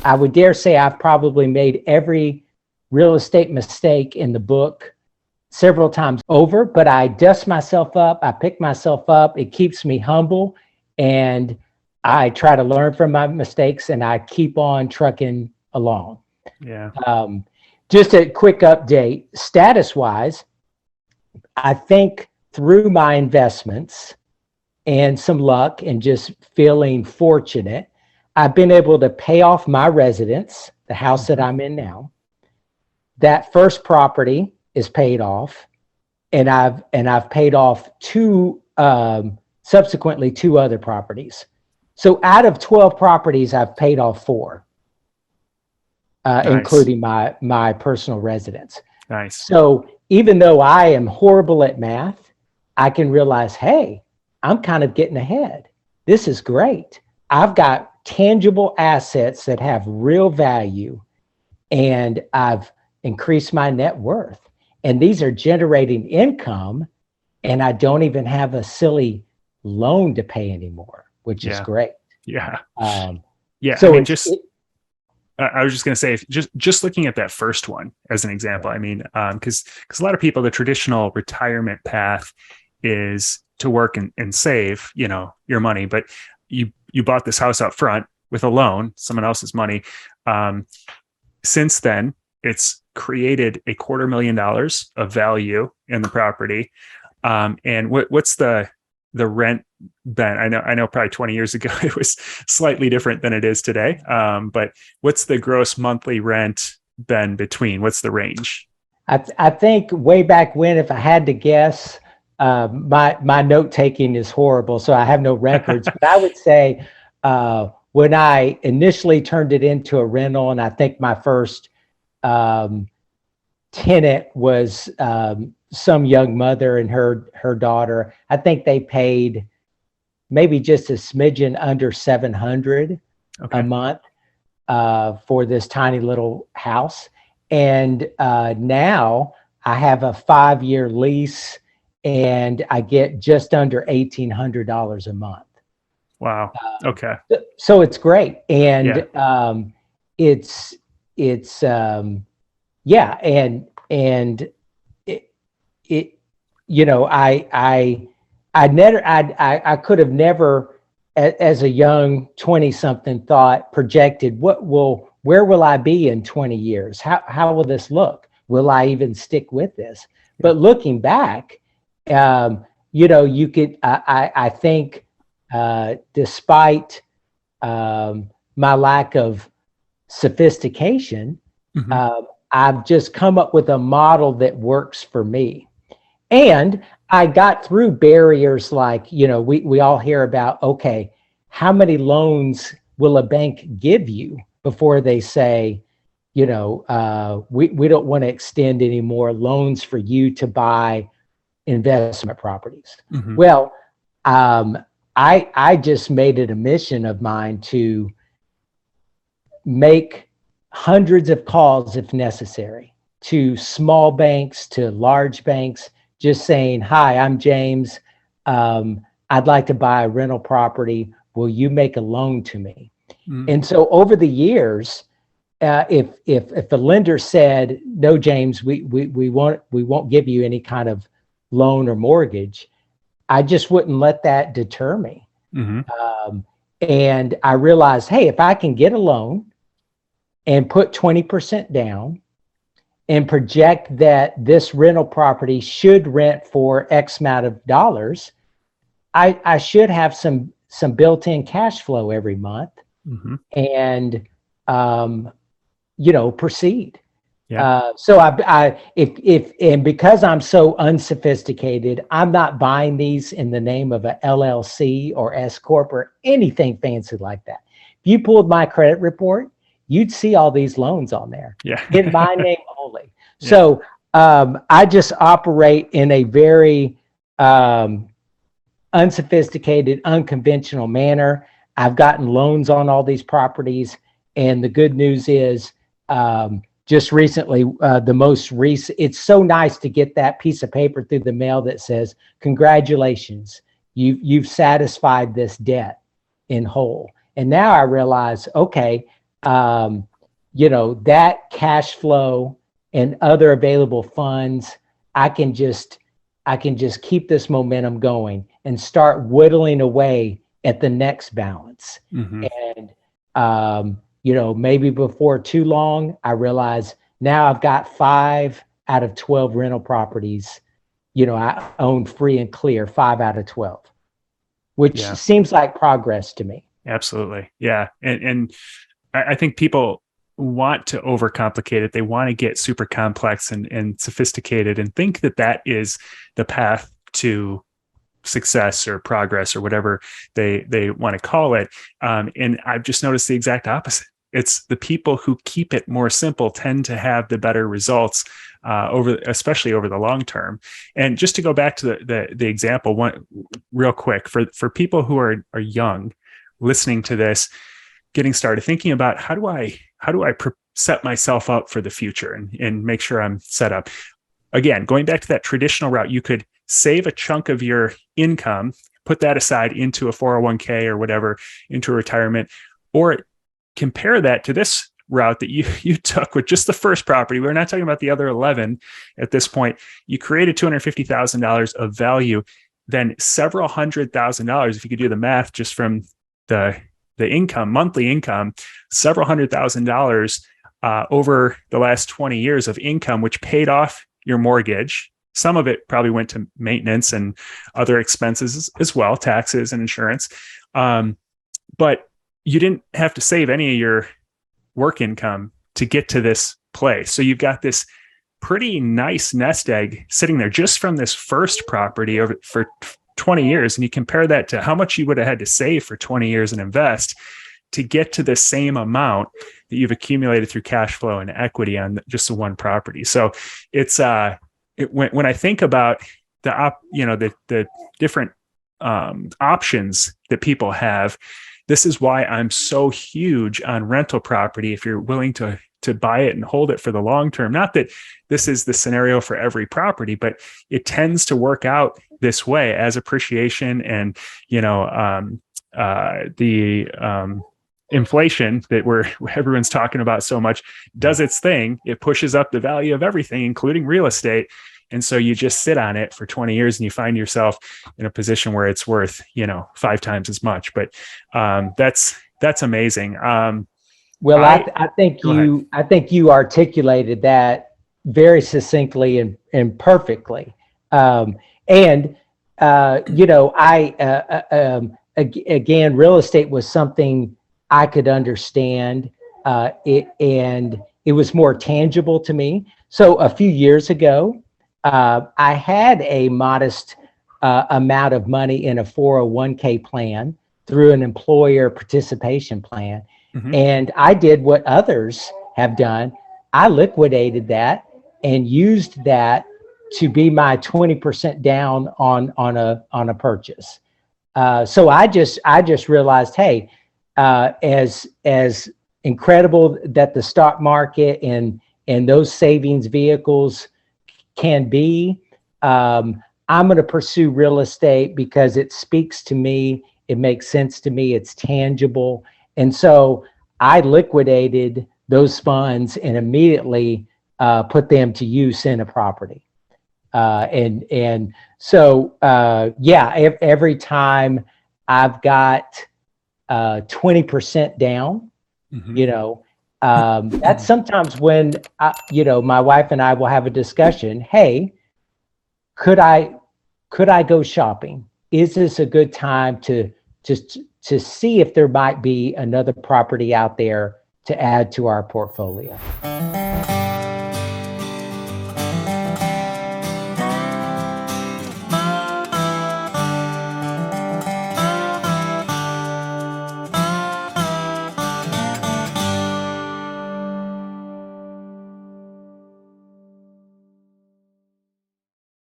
I would dare say I've probably made every real estate mistake in the book several times over, but I dust myself up. I pick myself up. It keeps me humble, and I try to learn from my mistakes, and I keep on trucking along. Yeah. Just a quick update, status-wise, I think through my investments and some luck and just feeling fortunate, I've been able to pay off my residence, the house that I'm in now. That first property is paid off, and I've paid off subsequently two other properties. So out of 12 properties, I've paid off 4. Nice. Including my personal residence. Nice. So even though I am horrible at math, I can realize, hey, I'm kind of getting ahead. This is great. I've got tangible assets that have real value, and I've increased my net worth. And these are generating income, and I don't even have a silly loan to pay anymore, which is great. Yeah. So I mean, I was just going to say, just looking at that first one as an example, I mean, because a lot of people, the traditional retirement path is to work and save, your money, but you bought this house up front with a loan, someone else's money. Since then, it's created $250,000 of value in the property. And what's the rent then? I know probably 20 years ago, it was slightly different than it is today. But what's the gross monthly rent been between? What's the range? I think way back when, if I had to guess, my note taking is horrible, so I have no records, but I would say when I initially turned it into a rental, and I think my first tenant was some young mother and her daughter, I think they paid maybe just a smidgen under $700 a month for this tiny little house. And now I have a 5-year lease, and I get just under $1,800 a month. Wow. Okay. So it's great. And it's I could have never, as a young 20-something, projected where will I be in 20 years? How will this look? Will I even stick with this? But looking back, you could, I think, despite my lack of sophistication, I've just come up with a model that works for me. And I got through barriers like, we all hear about, okay, how many loans will a bank give you before they say, we don't want to extend any more loans for you to buy investment properties. Well, I just made it a mission of mine to make hundreds of calls, if necessary, to small banks, to large banks, just saying, hi, I'm James. I'd like to buy a rental property. Will you make a loan to me? And so over the years, if the lender said, no, James, we won't give you any kind of loan or mortgage, I just wouldn't let that deter me. And I realized, hey, if I can get a loan and put 20% down and project that this rental property should rent for X amount of dollars, I should have some built-in cash flow every month and, proceed. So and because I'm so unsophisticated, I'm not buying these in the name of a LLC or S Corp or anything fancy like that. If you pulled my credit report, you'd see all these loans on there in my name only. So I just operate in a very unsophisticated, unconventional manner. I've gotten loans on all these properties, and the good news is just recently, the most recent, it's so nice to get that piece of paper through the mail that says, congratulations, you've satisfied this debt in whole. And now I realize, okay, that cash flow and other available funds, I can just keep this momentum going and start whittling away at the next balance. Mm-hmm. And, maybe before too long, I realize now I've got 5 out of 12 rental properties. I own free and clear 5 out of 12, which seems like progress to me. Absolutely. Yeah. And I think people want to overcomplicate it. They want to get super complex and sophisticated and think that is the path to success or progress or whatever they want to call it. And I've just noticed the exact opposite. It's the people who keep it more simple tend to have the better results especially over the long term. And just to go back to the example one real quick for people who are young listening to this, getting started, thinking about how do I set myself up for the future and make sure I'm set up. Again, going back to that traditional route, you could save a chunk of your income, put that aside into a 401k or whatever, into a retirement, or compare that to this route that you took with just the first property. We're not talking about the other 11 at this point. You created $250,000 of value, then several $100,000, if you could do the math just from the income, monthly income, several $100,000 over the last 20 years of income, which paid off your mortgage. Some of it probably went to maintenance and other expenses as well, taxes and insurance. But you didn't have to save any of your work income to get to this place. So you've got this pretty nice nest egg sitting there just from this first property for 20 years. And you compare that to how much you would have had to save for 20 years and invest to get to the same amount that you've accumulated through cash flow and equity on just the one property. So it's when I think about the different options that people have, this is why I'm so huge on rental property. If you're willing to buy it and hold it for the long term, not that this is the scenario for every property, but it tends to work out this way as appreciation and the inflation that everyone's talking about so much does its thing. It pushes up the value of everything, including real estate. And so you just sit on it for 20 years and you find yourself in a position where it's worth, 5 times as much. But that's amazing. Well, I think you articulated that very succinctly and perfectly. Again, real estate was something I could understand. And it was more tangible to me. So a few years ago, I had a modest amount of money in a 401k plan through an employer participation plan. Mm-hmm. And I did what others have done. I liquidated that and used that to be my 20% down on a purchase. So I just realized, hey, as incredible that the stock market and those savings vehicles can be, I'm going to pursue real estate because it speaks to me. It makes sense to me. It's tangible. And so I liquidated those funds and immediately put them to use in a property. And so every time I've got 20% down, mm-hmm. That's sometimes when my wife and I will have a discussion. Hey, could I go shopping? Is this a good time to see if there might be another property out there to add to our portfolio?